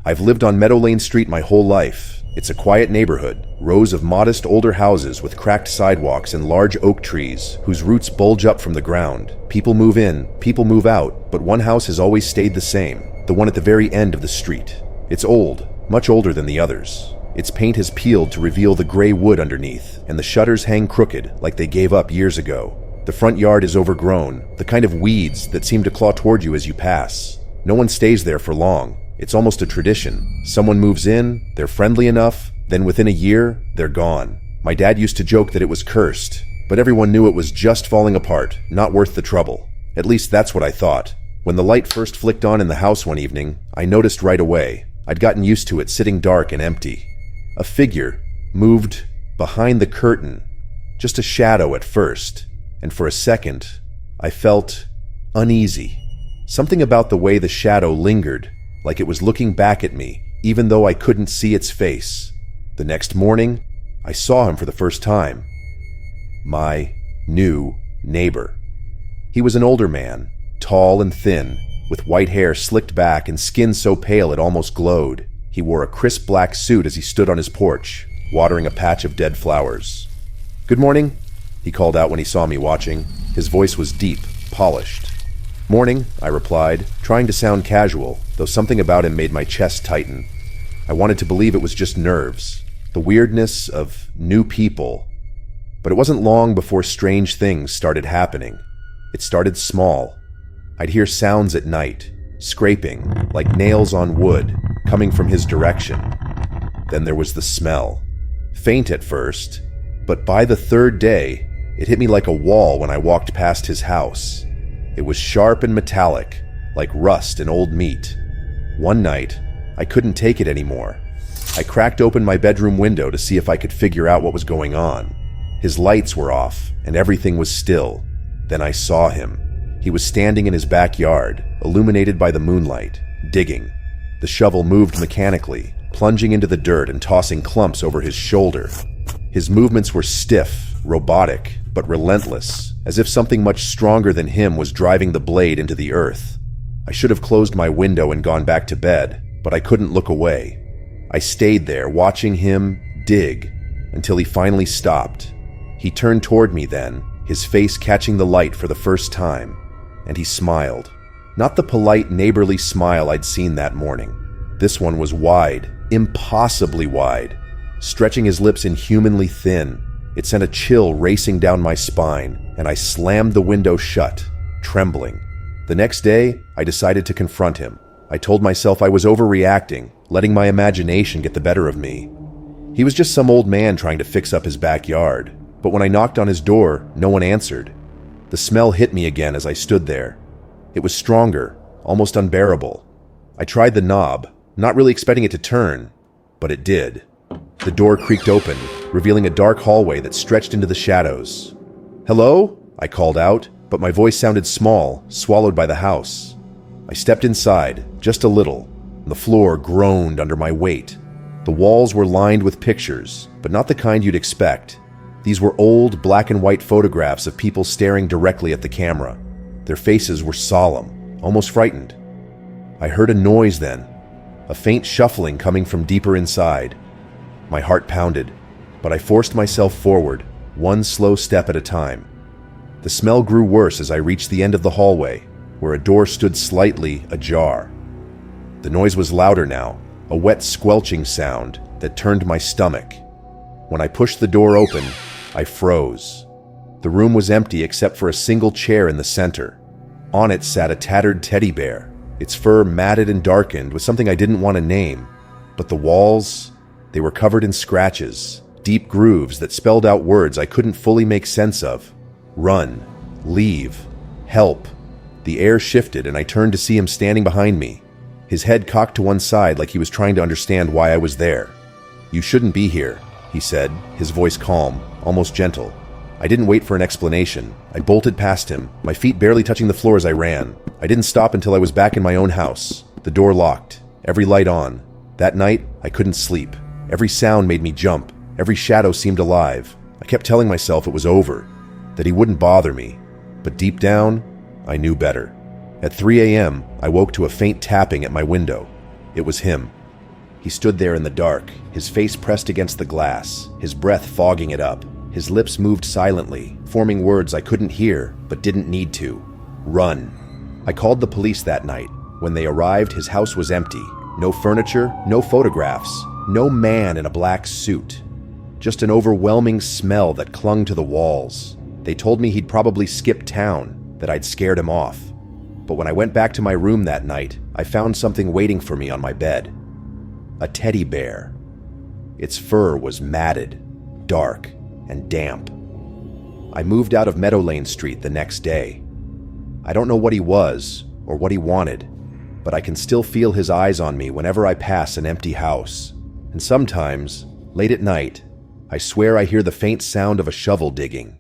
I've lived on Meadow Lane Street my whole life. It's a quiet neighborhood, rows of modest older houses with cracked sidewalks and large oak trees whose roots bulge up from the ground. People move in, people move out, but one house has always stayed the same, the one at the very end of the street. It's old, much older than the others. Its paint has peeled to reveal the gray wood underneath, and the shutters hang crooked like they gave up years ago. The front yard is overgrown, the kind of weeds that seem to claw toward you as you pass. No one stays there for long. It's almost a tradition. Someone moves in, they're friendly enough, then within a year, they're gone. My dad used to joke that it was cursed, but everyone knew it was just falling apart, not worth the trouble. At least that's what I thought. When the light first flicked on in the house one evening, I noticed right away. I'd gotten used to it sitting dark and empty. A figure moved behind the curtain, just a shadow at first, and for a second, I felt uneasy. Something about the way the shadow lingered, like it was looking back at me, even though I couldn't see its face. The next morning, I saw him for the first time. My new neighbor. He was an older man, tall and thin, with white hair slicked back and skin so pale it almost glowed. He wore a crisp black suit as he stood on his porch, watering a patch of dead flowers. "Good morning," he called out when he saw me watching. His voice was deep, polished. "Morning," I replied, trying to sound casual, though something about him made my chest tighten. I wanted to believe it was just nerves, the weirdness of new people. But it wasn't long before strange things started happening. It started small. I'd hear sounds at night, scraping, like nails on wood, coming from his direction. Then there was the smell. Faint at first, but by the third day, it hit me like a wall when I walked past his house. It was sharp and metallic, like rust and old meat. One night, I couldn't take it anymore. I cracked open my bedroom window to see if I could figure out what was going on. His lights were off, and everything was still. Then I saw him. He was standing in his backyard, illuminated by the moonlight, digging. The shovel moved mechanically, plunging into the dirt and tossing clumps over his shoulder. His movements were stiff, robotic, but relentless, as if something much stronger than him was driving the blade into the earth. I should have closed my window and gone back to bed, but I couldn't look away. I stayed there, watching him dig, until he finally stopped. He turned toward me then, his face catching the light for the first time, and he smiled. Not the polite, neighborly smile I'd seen that morning. This one was wide, impossibly wide, stretching his lips inhumanly thin. It sent a chill racing down my spine, and I slammed the window shut, trembling. The next day, I decided to confront him. I told myself I was overreacting, letting my imagination get the better of me. He was just some old man trying to fix up his backyard, but when I knocked on his door, no one answered. The smell hit me again as I stood there. It was stronger, almost unbearable. I tried the knob, not really expecting it to turn, but it did. The door creaked open, revealing a dark hallway that stretched into the shadows. "Hello?" I called out, but my voice sounded small, swallowed by the house. I stepped inside, just a little. The floor groaned under my weight. The walls were lined with pictures, but not the kind you'd expect. These were old black and white photographs of people staring directly at the camera. Their faces were solemn, almost frightened. I heard a noise then, a faint shuffling coming from deeper inside. My heart pounded, but I forced myself forward, one slow step at a time. The smell grew worse as I reached the end of the hallway, where a door stood slightly ajar. The noise was louder now, a wet squelching sound that turned my stomach. When I pushed the door open, I froze. The room was empty except for a single chair in the center. On it sat a tattered teddy bear, its fur matted and darkened with something I didn't want to name. But the walls, they were covered in scratches, deep grooves that spelled out words I couldn't fully make sense of. Run, leave, help. The air shifted and I turned to see him standing behind me, his head cocked to one side like he was trying to understand why I was there. "You shouldn't be here," he said, his voice calm, almost gentle. I didn't wait for an explanation. I bolted past him, my feet barely touching the floor as I ran. I didn't stop until I was back in my own house, the door locked, every light on. That night, I couldn't sleep. Every sound made me jump. Every shadow seemed alive. I kept telling myself it was over, that he wouldn't bother me. But deep down, I knew better. At 3 a.m., I woke to a faint tapping at my window. It was him. He stood there in the dark, his face pressed against the glass, his breath fogging it up. His lips moved silently, forming words I couldn't hear, but didn't need to. Run. I called the police that night. When they arrived, his house was empty. No furniture, no photographs, no man in a black suit. Just an overwhelming smell that clung to the walls. They told me he'd probably skipped town, that I'd scared him off. But when I went back to my room that night, I found something waiting for me on my bed. A teddy bear. Its fur was matted, dark, and damp. I moved out of Meadow Lane Street the next day. I don't know what he was or what he wanted, but I can still feel his eyes on me whenever I pass an empty house. And sometimes, late at night, I swear I hear the faint sound of a shovel digging.